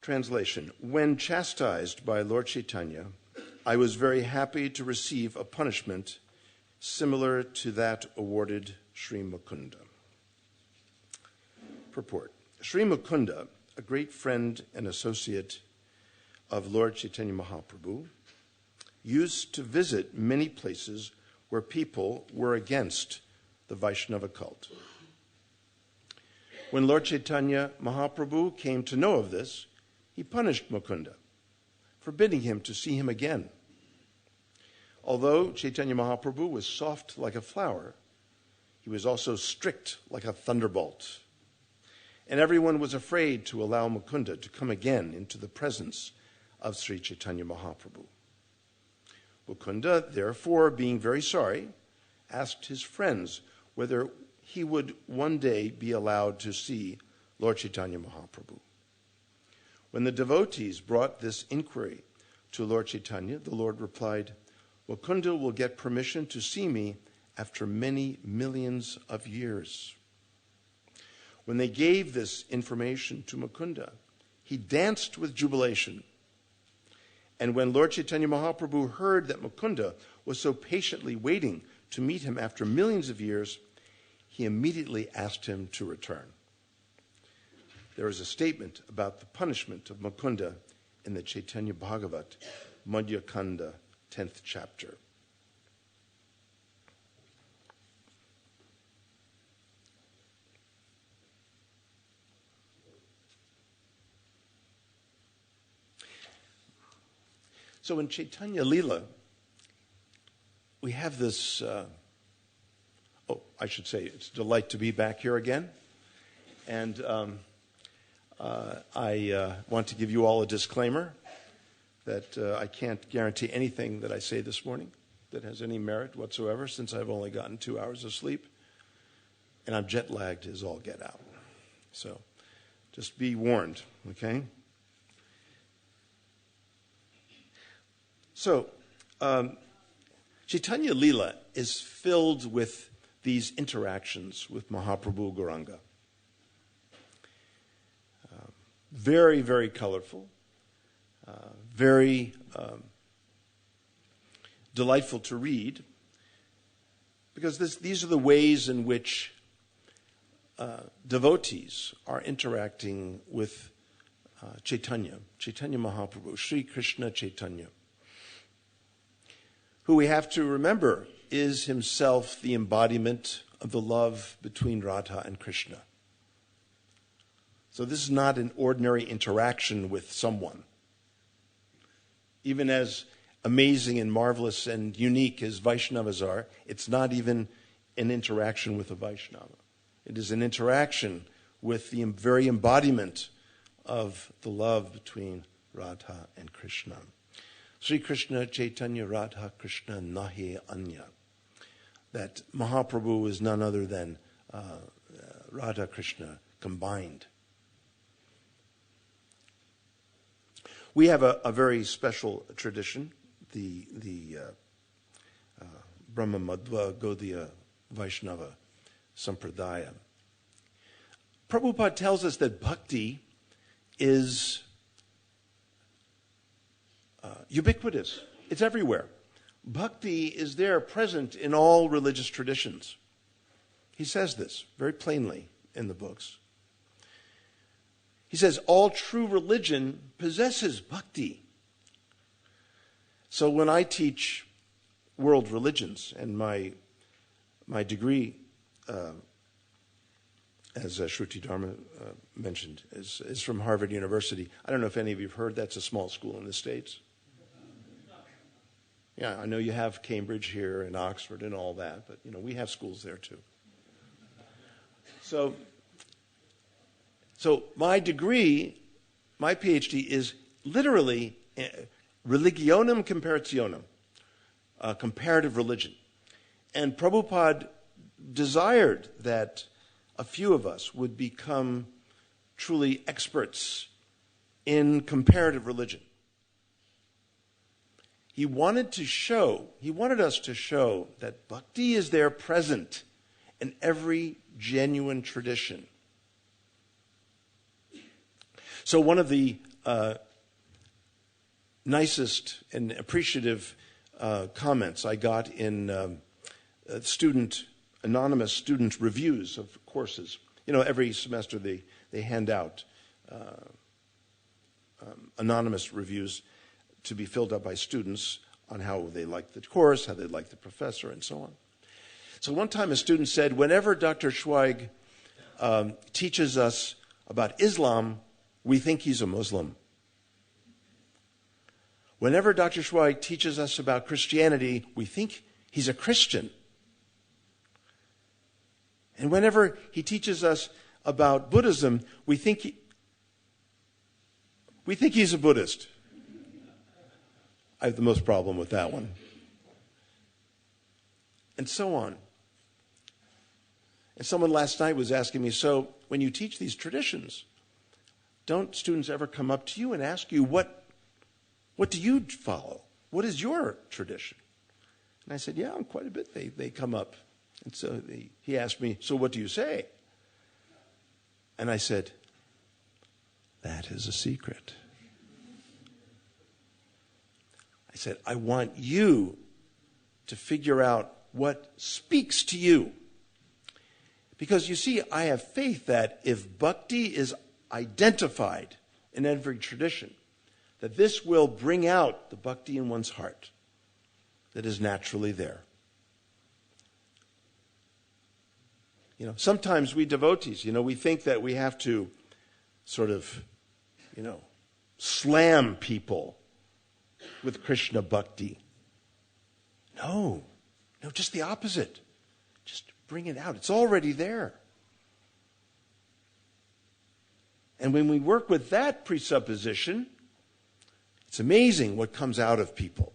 Translation. When chastised by Lord Chaitanya, I was very happy to receive a punishment similar to that awarded Sri Mukunda. Purport. Sri Mukunda, a great friend and associate of Lord Chaitanya Mahaprabhu, used to visit many places where people were against the Vaishnava cult. When Lord Chaitanya Mahaprabhu came to know of this, he punished Mukunda, forbidding him to see him again. Although Chaitanya Mahaprabhu was soft like a flower, he was also strict like a thunderbolt. And everyone was afraid to allow Mukunda to come again into the presence of Sri Chaitanya Mahaprabhu. Mukunda, therefore, being very sorry, asked his friends whether he would one day be allowed to see Lord Chaitanya Mahaprabhu. When the devotees brought this inquiry to Lord Chaitanya, the Lord replied, Mukunda will get permission to see me after many millions of years. When they gave this information to Mukunda, he danced with jubilation. And when Lord Chaitanya Mahaprabhu heard that Mukunda was so patiently waiting to meet him after millions of years, he immediately asked him to return. There is a statement about the punishment of Mukunda in the Chaitanya Bhagavat, Madhya Kanda, 10th chapter. So in Chaitanya Leela, we have this, I should say, it's a delight to be back here again. And I want to give you all a disclaimer that I can't guarantee anything that I say this morning that has any merit whatsoever, since I've only gotten 2 hours of sleep. And I'm jet lagged as all get out. So just be warned, okay? So, Chaitanya Leela is filled with these interactions with Mahaprabhu Gauranga. Very, very colorful, very delightful to read, because these are the ways in which devotees are interacting with Chaitanya Mahaprabhu, Sri Krishna Chaitanya, who we have to remember is himself the embodiment of the love between Radha and Krishna. So this is not an ordinary interaction with someone. Even as amazing and marvelous and unique as Vaishnavas are, it's not even an interaction with a Vaishnava. It is an interaction with the very embodiment of the love between Radha and Krishna. Sri Krishna Chaitanya Radha Krishna Nahi Anya. That Mahaprabhu is none other than Radha Krishna combined. We have a very special tradition, the Brahma Madhva Gaudiya Vaishnava Sampradaya. Prabhupada tells us that bhakti is ubiquitous. It's everywhere. Bhakti is there, present in all religious traditions. He says this very plainly in the books. He says, all true religion possesses bhakti. So when I teach world religions, and my degree, as Shruti Dharma mentioned, is from Harvard University. I don't know if any of you have heard, that's a small school in the States. Yeah, I know you have Cambridge here and Oxford and all that, but we have schools there too. So my degree, my PhD, is literally religionem comparationem, comparative religion. And Prabhupada desired that a few of us would become truly experts in comparative religion. He wanted us to show that bhakti is there present in every genuine tradition. So one of the nicest and appreciative comments I got in anonymous student reviews of courses. Every semester they hand out anonymous reviews to be filled out by students on how they like the course, how they like the professor, and so on. So one time a student said, whenever Dr. Schweig teaches us about Islam, we think he's a Muslim. Whenever Dr. Schweig teaches us about Christianity, we think he's a Christian. And whenever he teaches us about Buddhism, we think he's a Buddhist. I have the most problem with that one. And so on. And someone last night was asking me, so when you teach these traditions, don't students ever come up to you and ask you, what do you follow? What is your tradition? And I said, yeah, quite a bit. They come up. And so he asked me, so what do you say? And I said, that is a secret. I said, I want you to figure out what speaks to you. Because you see, I have faith that if bhakti is identified in every tradition, that this will bring out the bhakti in one's heart that is naturally there. Sometimes we devotees, we think that we have to sort of, slam people with Krishna bhakti. No, just the opposite. Just bring it out. It's already there. And when we work with that presupposition, it's amazing what comes out of people.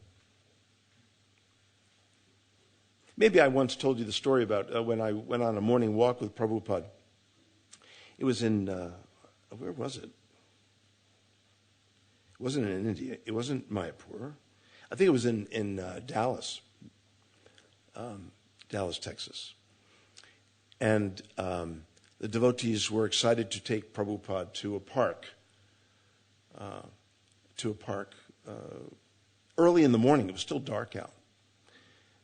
Maybe I once told you the story about when I went on a morning walk with Prabhupada. It was in, where was it? It wasn't in India. It wasn't Mayapur. I think it was in Dallas, Texas. And the devotees were excited to take Prabhupada to a park. Early in the morning. It was still dark out.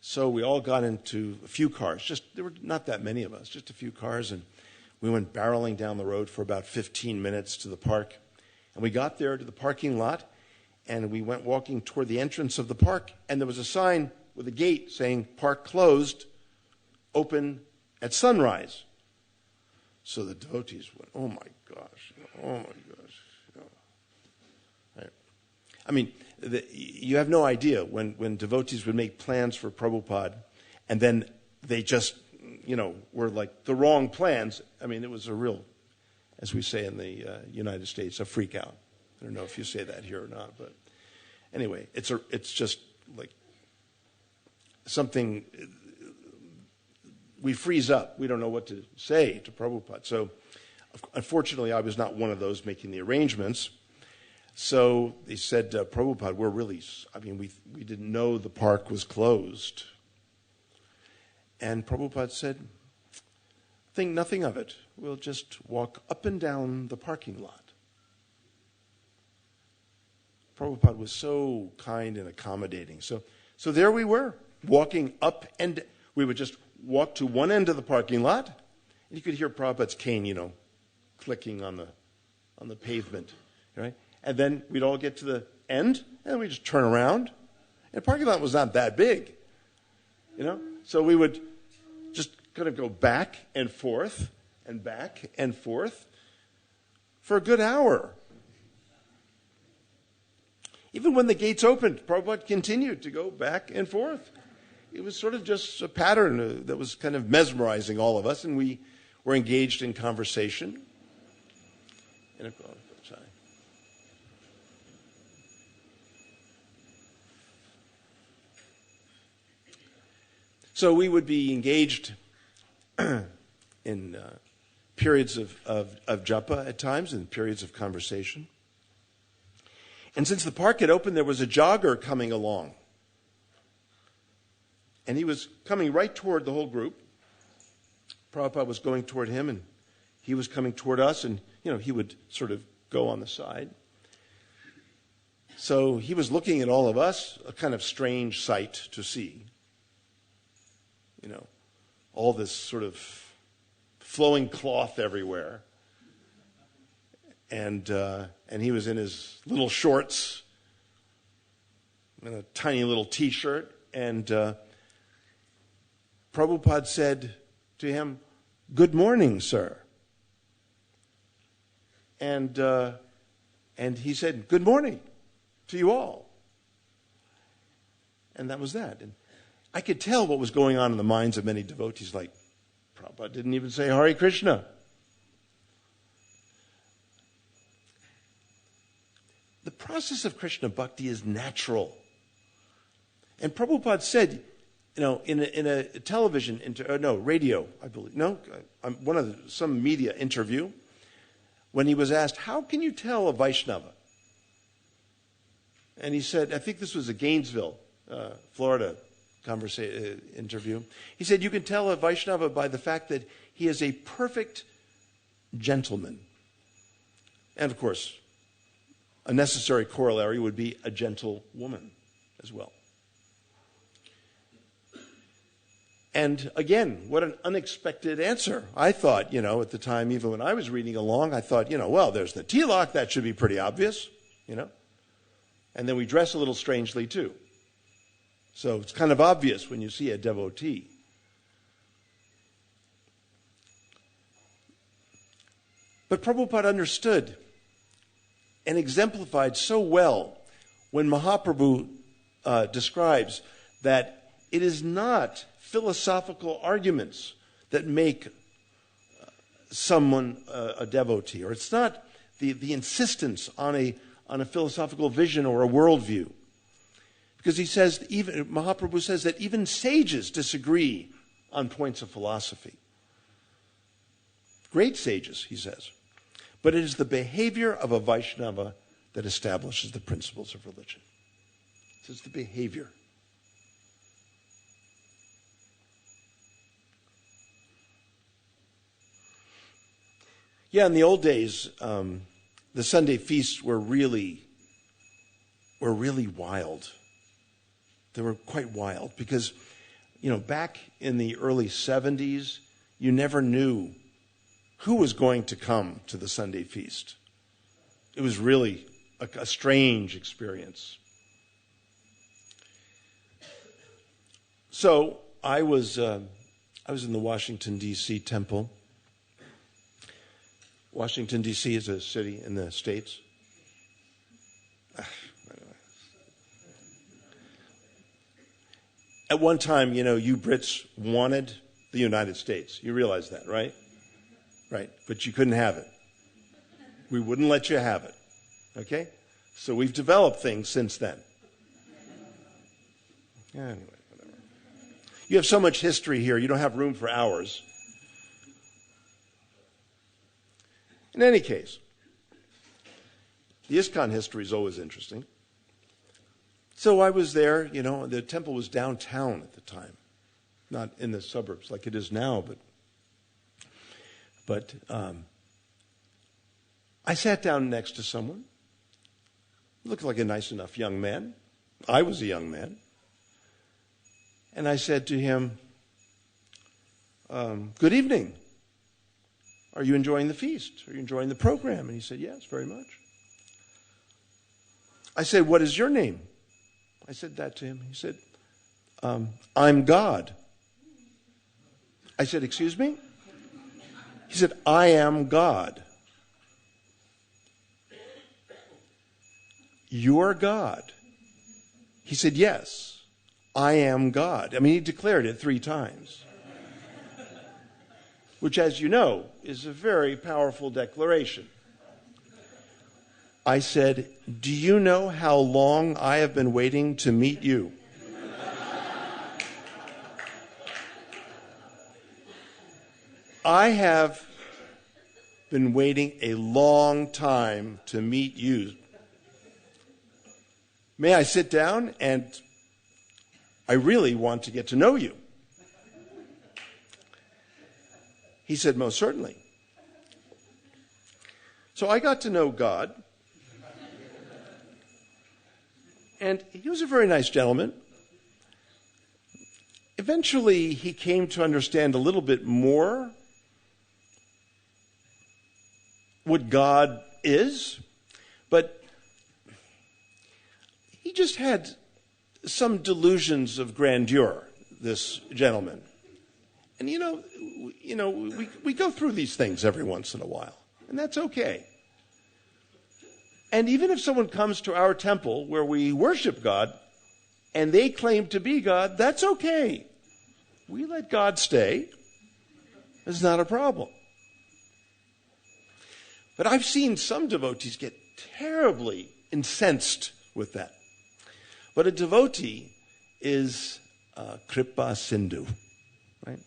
So we all got into a few cars. There were not that many of us, just a few cars. And we went barreling down the road for about 15 minutes to the park. And we got there to the parking lot, and we went walking toward the entrance of the park. And there was a sign with a gate saying, park closed, open at sunrise. So the devotees went, oh my gosh. Right. I mean, you have no idea when devotees would make plans for Prabhupada, and then they just, were like the wrong plans. I mean, it was a real, as we say in the United States, a freak out. I don't know if you say that here or not, but anyway, it's just like something. We freeze up. We don't know what to say to Prabhupada. So, unfortunately, I was not one of those making the arrangements. So they said, Prabhupada, we didn't know the park was closed. And Prabhupada said, think nothing of it. We'll just walk up and down the parking lot. Prabhupada was so kind and accommodating. So there we were, walking up, and we would just walk to one end of the parking lot, and you could hear Prabhupada's cane, clicking on the pavement, right? And then we'd all get to the end, and we'd just turn around. And the parking lot was not that big, So we would just kind of go back and forth for a good hour. Even when the gates opened, Prabhupada continued to go back and forth. It was sort of just a pattern that was kind of mesmerizing all of us, and we were engaged in conversation. So we would be engaged in periods of japa at times, and periods of conversation. And since the park had opened, there was a jogger coming along. And he was coming right toward the whole group. Prabhupada was going toward him, and he was coming toward us, and, he would sort of go on the side. So he was looking at all of us, a kind of strange sight to see. You know, all this sort of flowing cloth everywhere. And he was in his little shorts and a tiny little T-shirt. And Prabhupada said to him, "Good morning, sir." And he said, "Good morning to you all." And that was that. And I could tell what was going on in the minds of many devotees, like, Prabhupada didn't even say Hare Krishna. The process of Krishna Bhakti is natural. And Prabhupada said, you know, in a television, radio, I believe, some media interview, when he was asked, how can you tell a Vaishnava? And he said, I think this was a Gainesville, Florida interview. He said, you can tell a Vaishnava by the fact that he is a perfect gentleman. And of course, a necessary corollary would be a gentle woman as well. And again, what an unexpected answer. I thought, you know, at the time, even when I was reading along, I thought, you know, well, there's the tilak, that should be pretty obvious, you know. And then we dress a little strangely too. So it's kind of obvious when you see a devotee. But Prabhupada understood and exemplified so well when Mahaprabhu describes that it is not philosophical arguments that make someone a devotee, or it's not the insistence on a philosophical vision or a worldview. Because he says, even Mahaprabhu says that even sages disagree on points of philosophy. Great sages, he says. But it is the behavior of a Vaishnava that establishes the principles of religion. So it's the behavior. Yeah, in the old days, the Sunday feasts were really wild. They were quite wild because, you know, back in the early 70s, you never knew who was going to come to the Sunday feast. It was really a strange experience. So I was in the Washington, D.C. temple. Washington, D.C. is a city in the States. At one time, you know, you Brits wanted the United States. You realize that, right? Right. But you couldn't have it. We wouldn't let you have it. Okay? So we've developed things since then. Anyway, whatever. You have so much history here, you don't have room for hours. In any case, the ISKCON history is always interesting. So I was there, you know, the temple was downtown at the time, not in the suburbs like it is now, but I sat down next to someone, looked like a nice enough young man. I was a young man. And I said to him, good evening. Are you enjoying the feast? Are you enjoying the program? And he said, yes, very much. I said, what is your name? I said that to him. He said, I'm God. I said, excuse me? He said, I am God. You're God. He said, yes, I am God. I mean, he declared it 3 times. Which, as you know, is a very powerful declaration. I said, do you know how long I have been waiting to meet you? I have been waiting a long time to meet you. May I sit down? And I really want to get to know you. He said, most certainly. So I got to know God. And he was a very nice gentleman. Eventually, he came to understand a little bit more what God is, but he just had some delusions of grandeur, this gentleman. And we go through these things every once in a while, and that's okay. And even if someone comes to our temple where we worship God and they claim to be God, that's okay. We let God stay. It's not a problem. But I've seen some devotees get terribly incensed with that. But a devotee is Kripa Sindhu, right?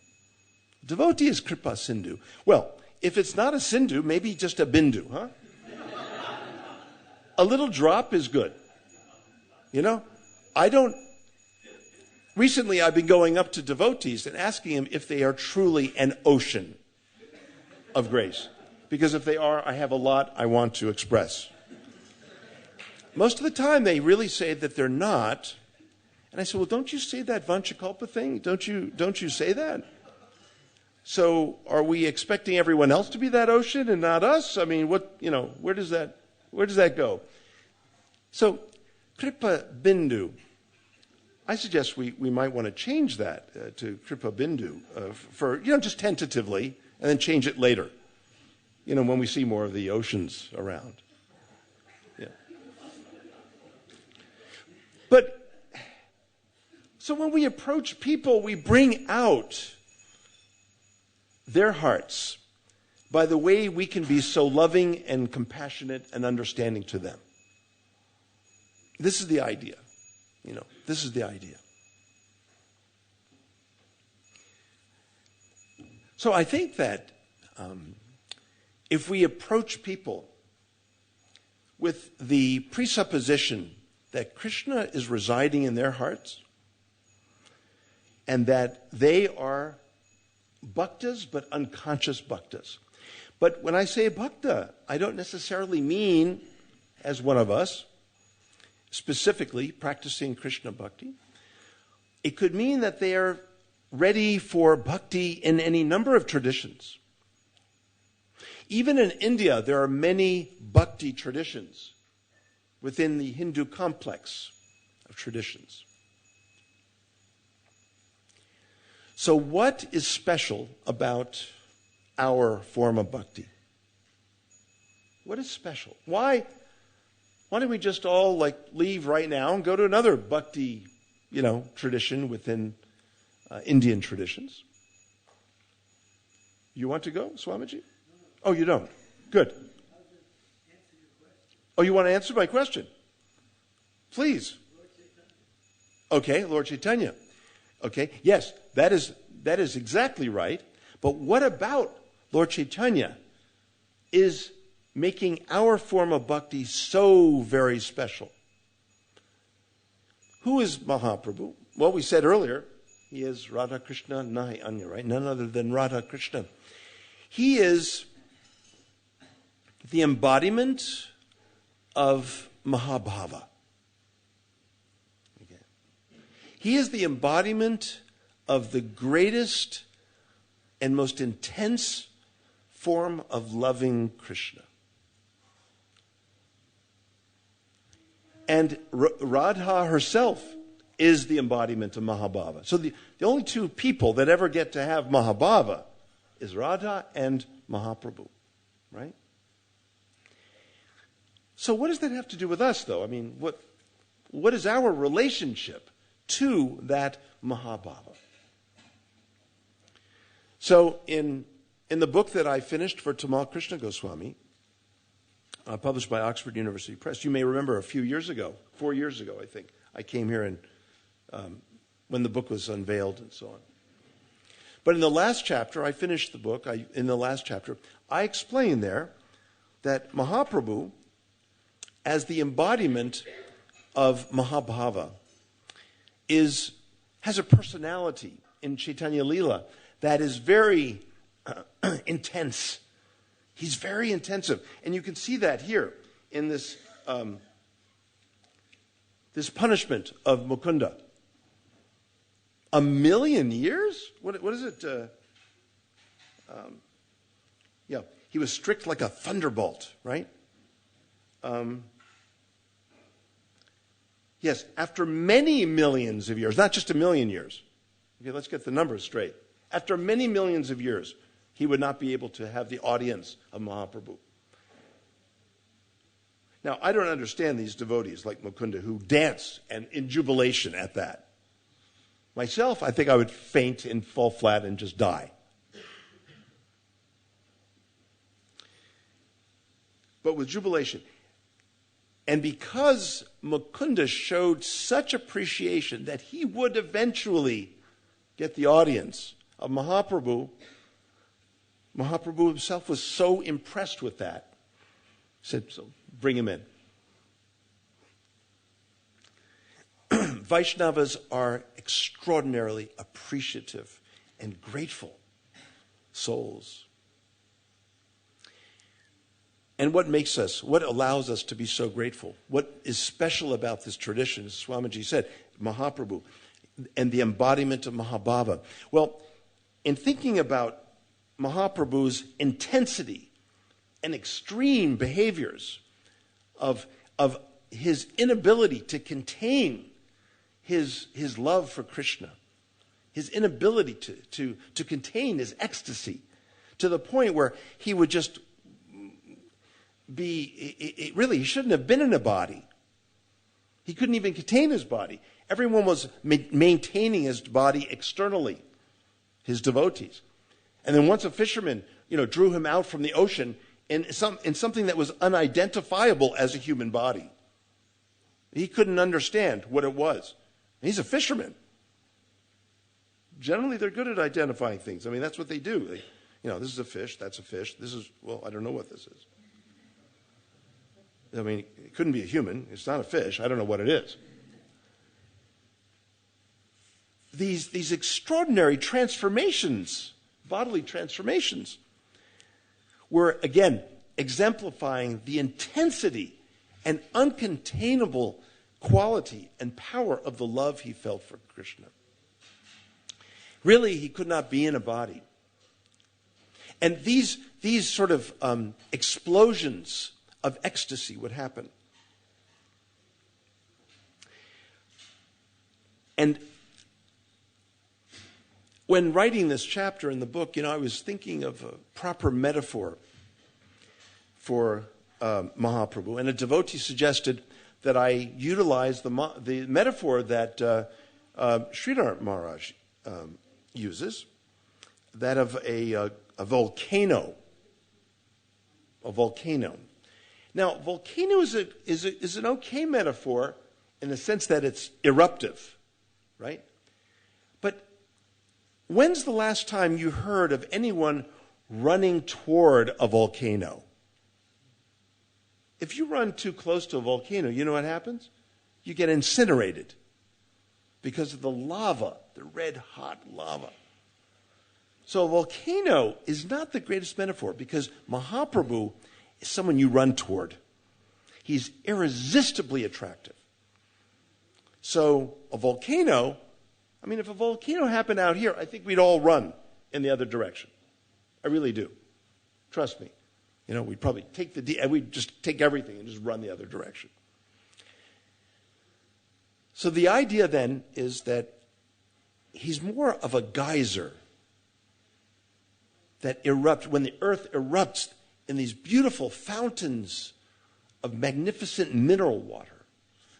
Devotee is Kripa Sindhu. Well, if it's not a Sindhu, maybe just a Bindu, huh? A little drop is good. Recently I've been going up to devotees and asking them if they are truly an ocean of grace. Because if they are, I have a lot I want to express. Most of the time they really say that they're not. And I said, well, don't you say that Vanchakalpa thing? Don't you say that? So are we expecting everyone else to be that ocean and not us? I mean, where does that go? So, Kripa Bindu. I suggest we might want to change that to Kripa Bindu for, just tentatively, and then change it later, when we see more of the oceans around. Yeah. But, so when we approach people, we bring out their hearts by the way we can be so loving and compassionate and understanding to them. This is the idea. This is the idea. So I think that if we approach people with the presupposition that Krishna is residing in their hearts and that they are bhaktas, but unconscious bhaktas. But when I say bhakta, I don't necessarily mean as one of us, specifically practicing Krishna bhakti. It could mean that they are ready for bhakti in any number of traditions. Even in India, there are many bhakti traditions within the Hindu complex of traditions. So what is special about our form of bhakti? What is special? Why don't we just all leave right now and go to another bhakti, tradition within Indian traditions? You want to go, Swamiji? Oh, you don't? Good. Oh, you want to answer my question? Please. Okay, Lord Chaitanya. Okay, yes, that is exactly right. But what about Lord Chaitanya is making our form of bhakti so very special? Who is Mahaprabhu? Well, we said earlier, he is Radha Krishna Nahi Anya, right? None other than Radha Krishna. He is the embodiment of Mahabhava. Okay. He is the embodiment of the greatest and most intense form of loving Krishna. And Radha herself is the embodiment of Mahabhava. So the only two people that ever get to have Mahabhava is Radha and Mahaprabhu, right? So what does that have to do with us, though? I mean, what is our relationship to that Mahabhava? So in the book that I finished for Tamal Krishna Goswami, published by Oxford University Press, you may remember a few years ago, 4 years ago, I think, I came here and when the book was unveiled and so on. But in the last chapter, I finished the book. In the last chapter, I explain there that Mahaprabhu, as the embodiment of Mahabhava, has a personality in Chaitanya Leela that is very intense. He's very intensive. And you can see that here in this this punishment of Mukunda. 1,000,000 years? What is it? He was strict like a thunderbolt, right? Yes, after many millions of years, not just 1,000,000 years. Okay, let's get the numbers straight. After many millions of years, he would not be able to have the audience of Mahaprabhu. Now, I don't understand these devotees like Mukunda who dance and in jubilation at that. Myself, I think I would faint and fall flat and just die. But with jubilation. And because Mukunda showed such appreciation that he would eventually get the audience of Mahaprabhu, Mahaprabhu himself was so impressed with that. He said, so bring him in. Vaishnavas are extraordinarily appreciative and grateful souls. And what allows us to be so grateful? What is special about this tradition, as Swamiji said, Mahaprabhu, and the embodiment of Mahabhava? Well, in thinking about Mahaprabhu's intensity and extreme behaviors of his inability to contain his love for Krishna, his inability to contain his ecstasy, to the point where he would just he shouldn't have been in a body. He couldn't even contain his body. Everyone was maintaining his body externally, his devotees. And then once a fisherman, drew him out from the ocean in something that was unidentifiable as a human body. He couldn't understand what it was. And he's a fisherman. Generally, they're good at identifying things. I mean, that's what they do. This is a fish, that's a fish. I don't know what this is. I mean, it couldn't be a human. It's not a fish. I don't know what it is. These extraordinary transformations, bodily transformations, were, again, exemplifying the intensity and uncontainable quality and power of the love he felt for Krishna. Really, he could not be in a body. And these sort of explosions of ecstasy would happen. And when writing this chapter in the book, I was thinking of a proper metaphor for Mahaprabhu. And a devotee suggested that I utilize the metaphor that Sridhar Maharaj uses, that of a volcano. A volcano. Now, volcano is an okay metaphor in the sense that it's eruptive, right? But when's the last time you heard of anyone running toward a volcano? If you run too close to a volcano, you know what happens? You get incinerated because of the lava, the red-hot lava. So a volcano is not the greatest metaphor because Mahaprabhu is someone you run toward. He's irresistibly attractive. So a volcano, if a volcano happened out here, I think we'd all run in the other direction. I really do. Trust me. We'd probably we'd just take everything and just run the other direction. So the idea then is that he's more of a geyser that erupts, when the earth erupts in these beautiful fountains of magnificent mineral water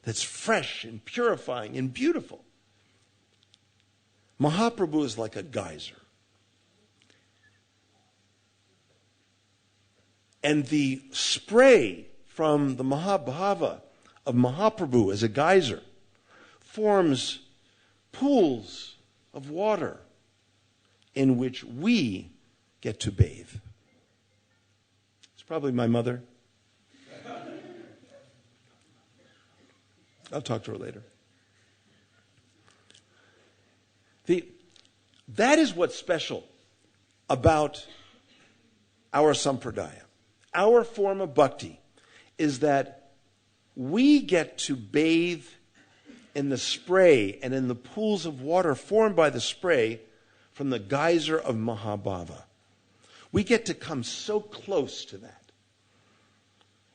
that's fresh and purifying and beautiful. Mahaprabhu is like a geyser. And the spray from the Mahabhava of Mahaprabhu as a geyser forms pools of water in which we get to bathe. It's probably my mother. I'll talk to her later. That is what's special about our sampradaya. Our form of bhakti is that we get to bathe in the spray and in the pools of water formed by the spray from the geyser of Mahabhava. We get to come so close to that.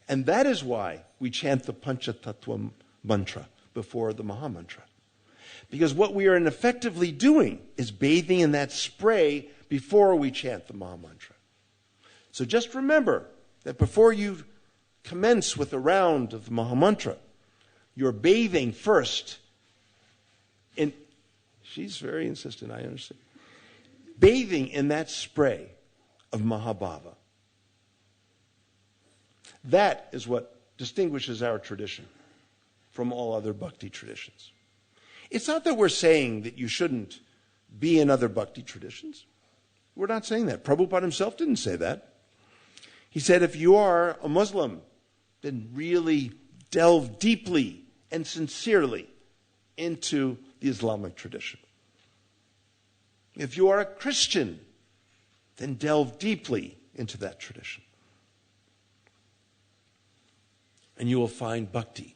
And that is why we chant the Panchatattva mantra before the Mahamantra. Because what we are effectively doing is bathing in that spray before we chant the Mahamantra. So just remember that before you commence with a round of the Mahamantra, you're bathing first in, she's very insistent, I understand, bathing in that spray of Mahabhava. That is what distinguishes our tradition from all other bhakti traditions. It's not that we're saying that you shouldn't be in other bhakti traditions. We're not saying that. Prabhupada himself didn't say that. He said if you are a Muslim, then really delve deeply and sincerely into the Islamic tradition. If you are a Christian, then delve deeply into that tradition. And you will find bhakti.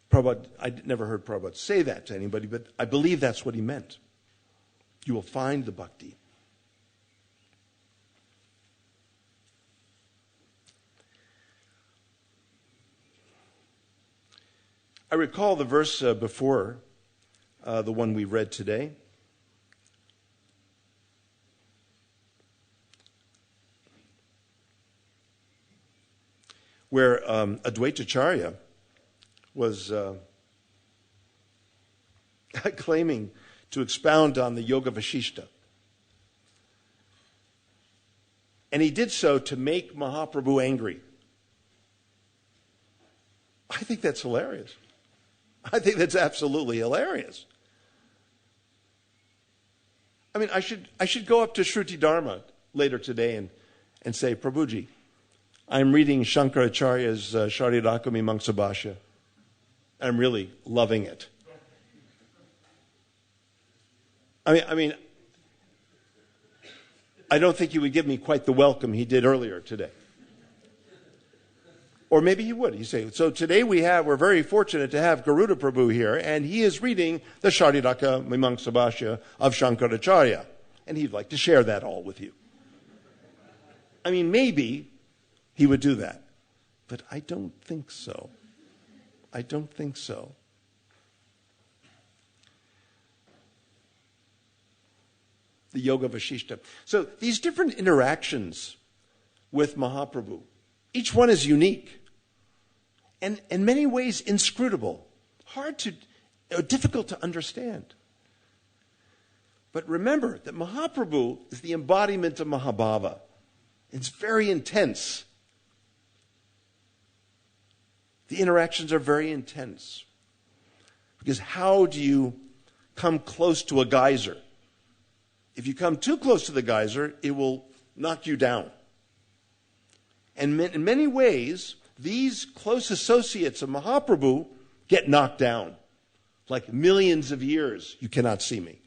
Prabhupada, I never heard Prabhupada say that to anybody, but I believe that's what he meant. You will find the bhakti. I recall the verse before the one we read today. Where Advaitacharya was claiming to expound on the Yoga Vashishta. And he did so to make Mahaprabhu angry. I think that's hilarious. I think that's absolutely hilarious. I mean, I should go up to Shruti Dharma later today and say, Prabhuji, I'm reading Shankaracharya's Shariraka Mimamsa Bhashya. I'm really loving it. I mean, I don't think he would give me quite the welcome he did earlier today. Or maybe he would. He'd say, so today we're very fortunate to have Garuda Prabhu here, and he is reading the Shariraka Mimamsa Bhashya of Shankaracharya. And he'd like to share that all with you. I mean, maybe he would do that. But I don't think so. I don't think so. The Yoga Vashishta. So these different interactions with Mahaprabhu, each one is unique and in many ways inscrutable, difficult to understand. But remember that Mahaprabhu is the embodiment of Mahabhava. It's very intense. The interactions are very intense. Because how do you come close to a geyser? If you come too close to the geyser, it will knock you down. And in many ways, these close associates of Mahaprabhu get knocked down. Like millions of years, you cannot see me.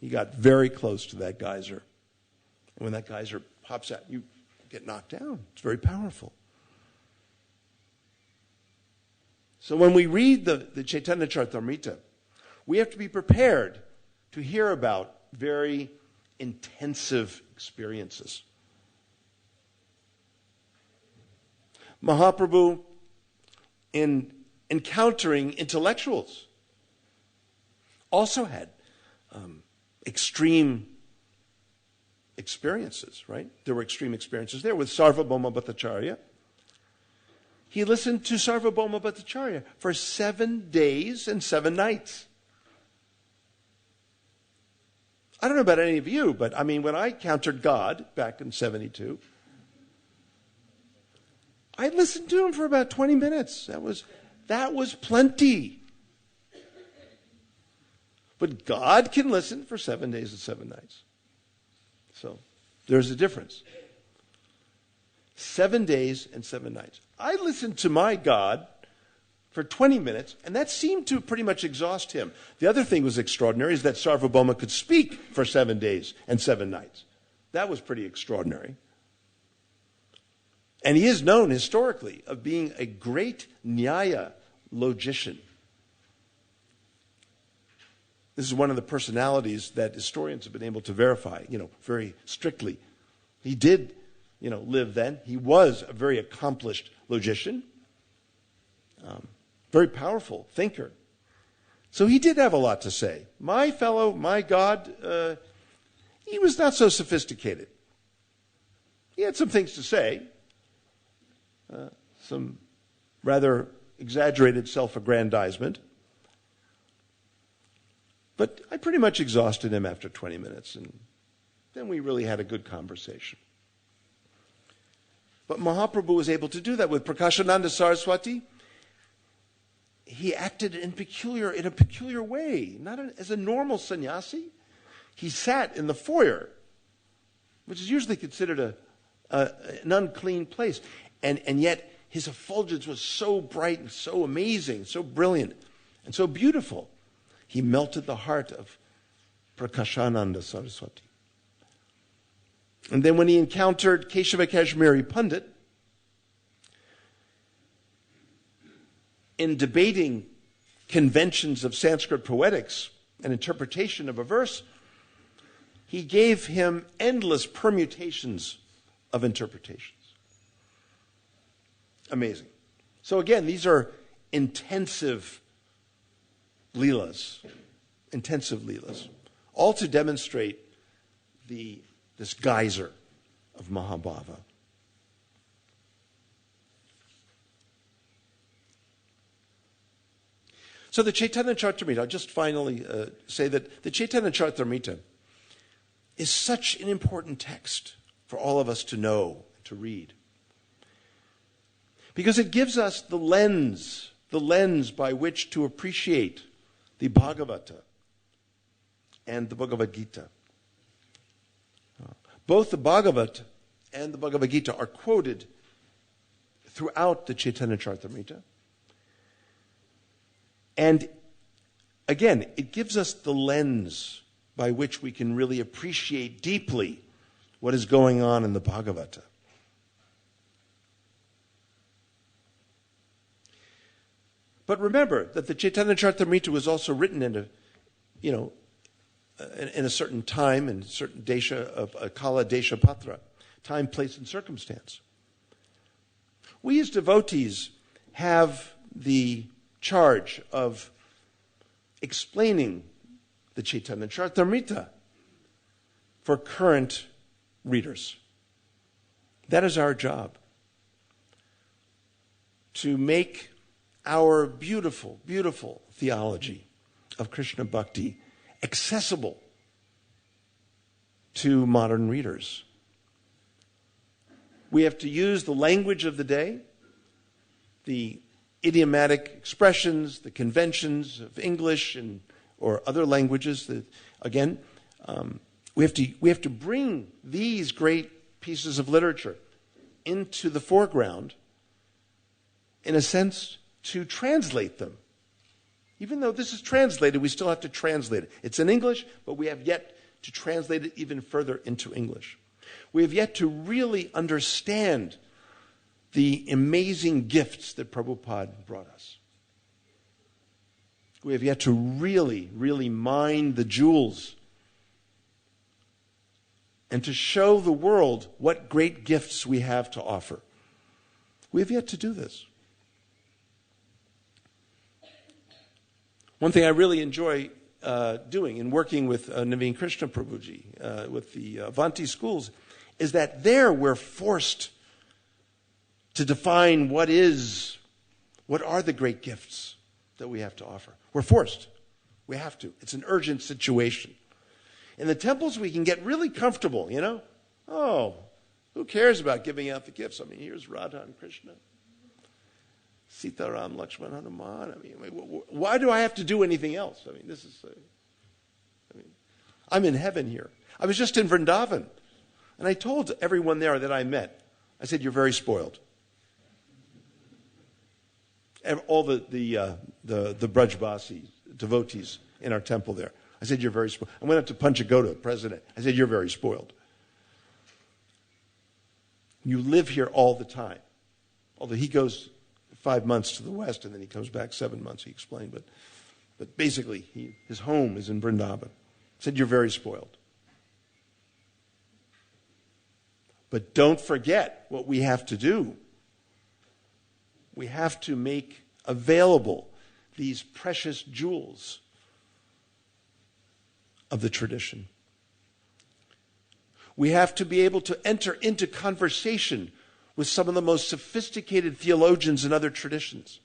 He got very close to that geyser. And when that geyser pops out, you get knocked down. It's very powerful. So when we read the Chaitanya Charitamrita, we have to be prepared to hear about very intensive experiences. Mahaprabhu, in encountering intellectuals, also had extreme experiences, right? There were extreme experiences there with Sarvabhauma Bhattacharya. He listened to Sarvabhauma Bhattacharya for 7 days and 7 nights. I don't know about any of you, but I mean, when I encountered God back in 72, I listened to him for about 20 minutes. That was plenty. But God can listen for 7 days and 7 nights. So there's a difference. 7 days and 7 nights. I listened to my God for 20 minutes, and that seemed to pretty much exhaust him. The other thing was extraordinary is that Sarvabhauma could speak for 7 days and 7 nights. That was pretty extraordinary. And he is known historically of being a great Nyaya logician. This is one of the personalities that historians have been able to verify, very strictly. He did, live then. He was a very accomplished logician, very powerful thinker. So he did have a lot to say. My God, he was not so sophisticated. He had some things to say, some rather exaggerated self-aggrandizement. But I pretty much exhausted him after 20 minutes, and then we really had a good conversation. But Mahaprabhu was able to do that with Prakashananda Saraswati. He acted in a peculiar way, not as a normal sannyasi. He sat in the foyer, which is usually considered an unclean place. And yet his effulgence was so bright and so amazing, so brilliant, and so beautiful. He melted the heart of Prakashananda Saraswati. And then when he encountered Keshava Kashmiri Pandit, in debating conventions of Sanskrit poetics and interpretation of a verse, he gave him endless permutations of interpretations. Amazing. So again, these are intensive leelas, all to demonstrate this geyser of Mahabhava. So the Chaitanya Charitamrita, I'll just finally say that the Chaitanya Charitamrita is such an important text for all of us to know, to read. Because it gives us the lens by which to appreciate the Bhagavata and the Bhagavad Gita. Both the Bhagavat and the Bhagavad Gita are quoted throughout the Chaitanya Charitamrita. And again, it gives us the lens by which we can really appreciate deeply what is going on in the Bhagavata. But remember that the Chaitanya Charitamrita was also written in a certain time, in a certain desha of a kala desha patra, time, place, and circumstance. We as devotees have the charge of explaining the Chaitanya Charitamrita for current readers. That is our job. To make our beautiful, beautiful theology of Krishna Bhakti accessible to modern readers. We have to use the language of the day, the idiomatic expressions, the conventions of English or other languages. We have to bring these great pieces of literature into the foreground, in a sense, to translate them. Even though this is translated, we still have to translate it. It's in English, but we have yet to translate it even further into English. We have yet to really understand the amazing gifts that Prabhupada brought us. We have yet to really, really mine the jewels and to show the world what great gifts we have to offer. We have yet to do this. One thing I really enjoy doing in working with Naveen Krishna Prabhuji, with the Avanti schools, is that there we're forced to define what are the great gifts that we have to offer. We're forced. We have to. It's an urgent situation. In the temples, we can get really comfortable, Oh, who cares about giving out the gifts? Here's Radha and Krishna. Sita, Ram, Lakshman, Hanuman. Why do I have to do anything else? I'm in heaven here. I was just in Vrindavan, and I told everyone there that I met, I said, you're very spoiled. All the Brajbasi devotees in our temple there. I said, you're very spoiled. I went up to Panchagoda, the president. I said, you're very spoiled. You live here all the time. Although he goes 5 months to the west and then he comes back 7 months, he explained. But but basically his home is in Vrindavan. Said, you're very spoiled. But don't forget what we have to do. We have to make available these precious jewels of the tradition. We have to be able to enter into conversation with some of the most sophisticated theologians in other traditions.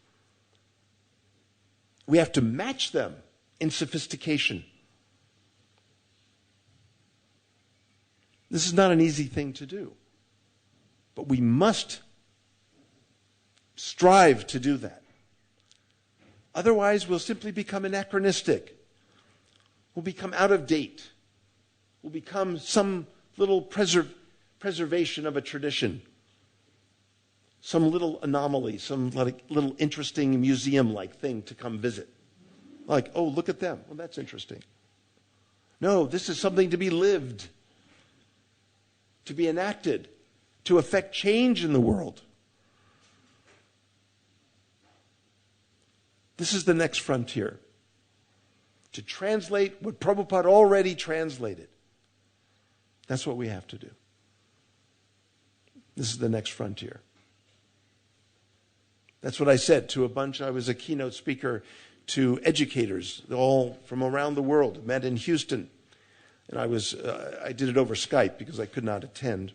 We have to match them in sophistication. This is not an easy thing to do, but we must strive to do that. Otherwise, we'll simply become anachronistic. We'll become out of date. We'll become some little preservation of a tradition. Some little anomaly, some little interesting museum-like thing to come visit. Like, oh, look at them. Well, that's interesting. No, this is something to be lived, to be enacted, to affect change in the world. This is the next frontier. To translate what Prabhupada already translated. That's what we have to do. This is the next frontier. That's what I said to a bunch. I was a keynote speaker to educators, all from around the world, met in Houston. And I did it over Skype because I could not attend.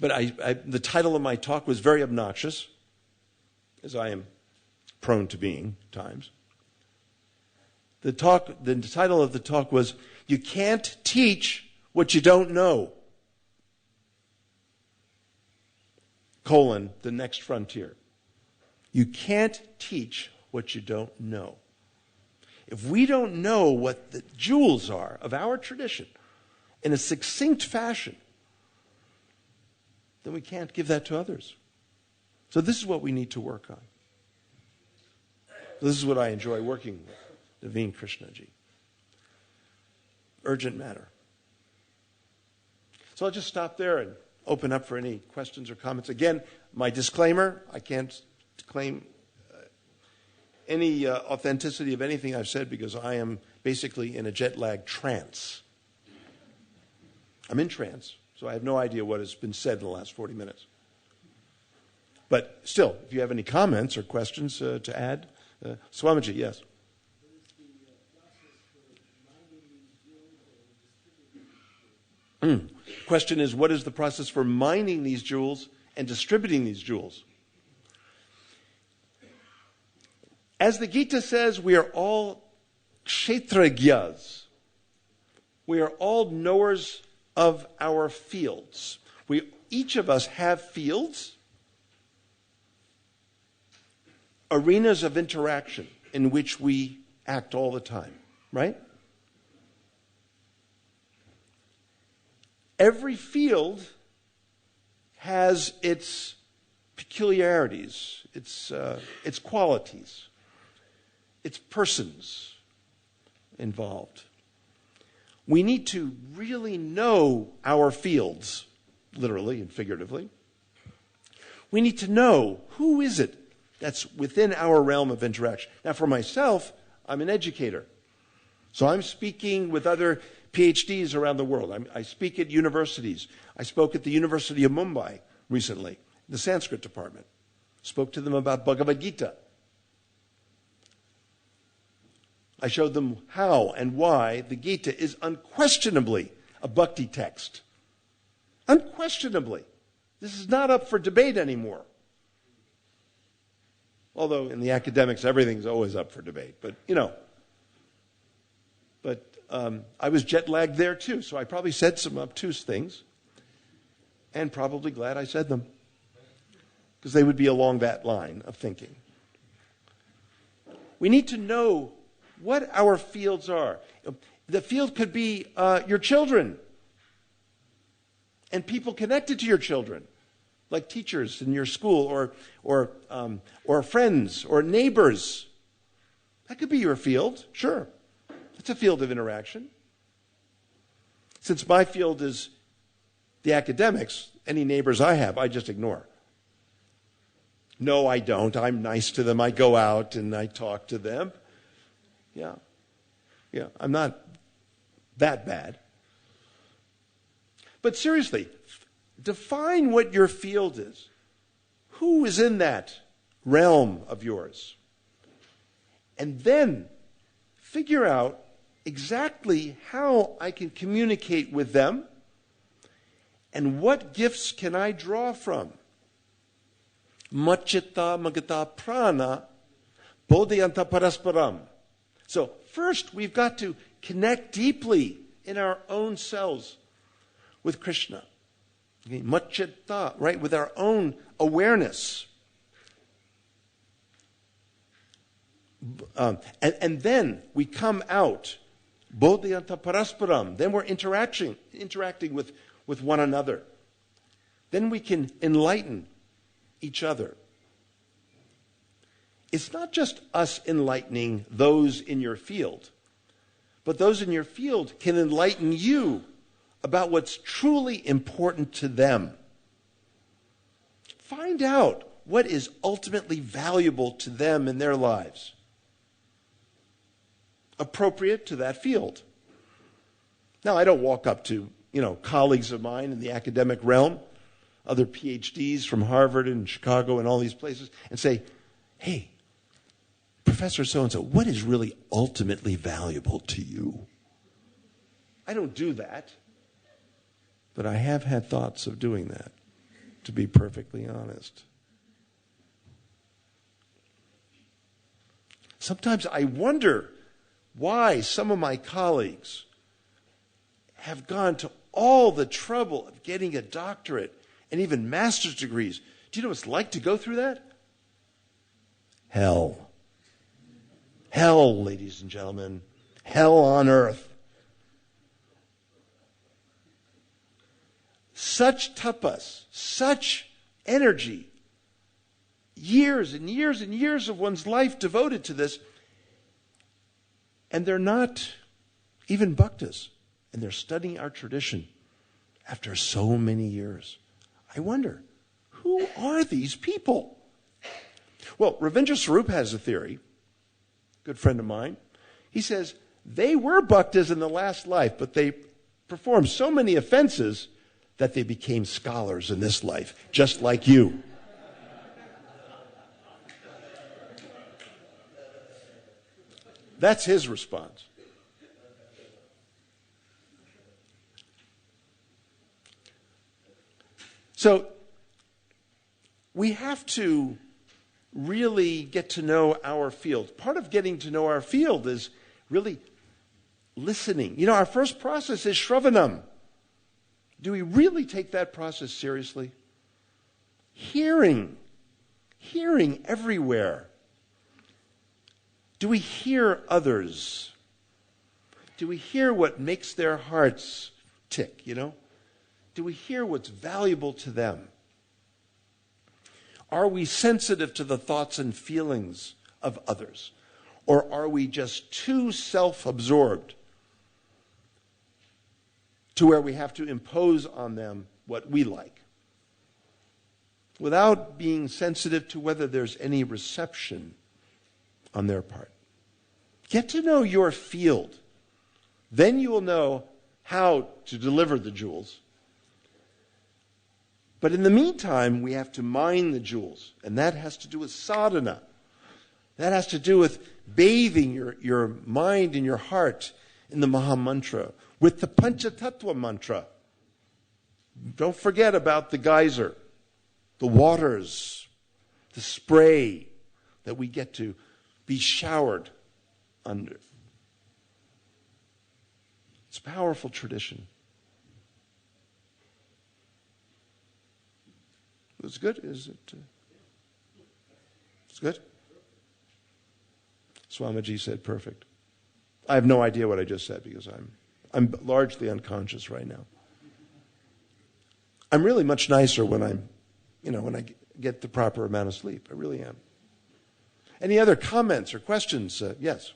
But the title of my talk was very obnoxious, as I am prone to being at times. The title of the talk was, "You Can't Teach What You Don't Know, : the next frontier." You can't teach what you don't know. If we don't know what the jewels are of our tradition in a succinct fashion, then we can't give that to others. So this is what we need to work on. This is what I enjoy working with Naveen Krishnaji. Urgent matter. So I'll just stop there and open up for any questions or comments. Again, my disclaimer, I can't claim any authenticity of anything I've said because I am basically in a jet-lag trance. I'm in trance, so I have no idea what has been said in the last 40 minutes. But still, if you have any comments or questions to add, Swamiji, yes. Question is, what is the process for mining these jewels and distributing these jewels? As the Gita says, we are all kshetragyas. We are all knowers of our fields. Each of us have fields, arenas of interaction in which we act all the time, right? Every field has its peculiarities, its qualities, its persons involved. We need to really know our fields, literally and figuratively. We need to know who is it that's within our realm of interaction. Now, for myself, I'm an educator. So I'm speaking with other PhDs around the world. I speak at universities. I spoke at the University of Mumbai recently, the Sanskrit department. Spoke to them about Bhagavad Gita. I showed them how and why the Gita is unquestionably a bhakti text. Unquestionably. This is not up for debate anymore. Although in the academics, everything's always up for debate. But, I was jet-lagged there too, so I probably said some obtuse things, and probably glad I said them, because they would be along that line of thinking. We need to know what our fields are. The field could be your children and people connected to your children, like teachers in your school or friends or neighbors. That could be your field, sure. It's a field of interaction. Since my field is the academics, any neighbors I have, I just ignore. No, I don't. I'm nice to them. I go out and I talk to them. Yeah. I'm not that bad. But seriously, define what your field is. Who is in that realm of yours? And then figure out exactly how I can communicate with them and what gifts can I draw from. Machitta magata prana bodhayanta parasparam. So first we've got to connect deeply in our own selves with Krishna. Okay, machitta, right, with our own awareness. And then we come out, bodhayanta parasparam. Then we're interacting with one another. Then we can enlighten each other. It's not just us enlightening those in your field, but those in your field can enlighten you about what's truly important to them. Find out what is ultimately valuable to them in their lives, appropriate to that field. Now, I don't walk up to, colleagues of mine in the academic realm, other PhDs from Harvard and Chicago and all these places, and say, hey, Professor so-and-so, what is really ultimately valuable to you? I don't do that. But I have had thoughts of doing that, to be perfectly honest. Sometimes I wonder why some of my colleagues have gone to all the trouble of getting a doctorate and even master's degrees. Do you know what it's like to go through that? Hell. Hell, ladies and gentlemen. Hell on earth. Such tapas, such energy, years and years and years of one's life devoted to this, and they're not even bhaktas, and they're studying our tradition after so many years. I wonder, who are these people? Well, Ravindra Swarup has a theory, good friend of mine. He says they were bhaktas in the last life, but they performed so many offenses that they became scholars in this life, just like you. That's his response. So we have to really get to know our field. Part of getting to know our field is really listening. Our first process is shravanam. Do we really take that process seriously? Hearing everywhere. Do we hear others? Do we hear what makes their hearts tick, Do we hear what's valuable to them? Are we sensitive to the thoughts and feelings of others? Or are we just too self-absorbed to where we have to impose on them what we like, without being sensitive to whether there's any reception on their part? Get to know your field. Then you will know how to deliver the jewels. But in the meantime, we have to mine the jewels, and that has to do with sadhana. That has to do with bathing your mind and your heart in the Maha Mantra, with the Panchatattva mantra. Don't forget about the geyser, the waters, the spray that we get to be showered under. It's a powerful tradition. It's good, is it? It's good? Swamiji said perfect. I have no idea what I just said because I'm largely unconscious right now. I'm really much nicer when when I get the proper amount of sleep. I really am. Any other comments or questions? Yes.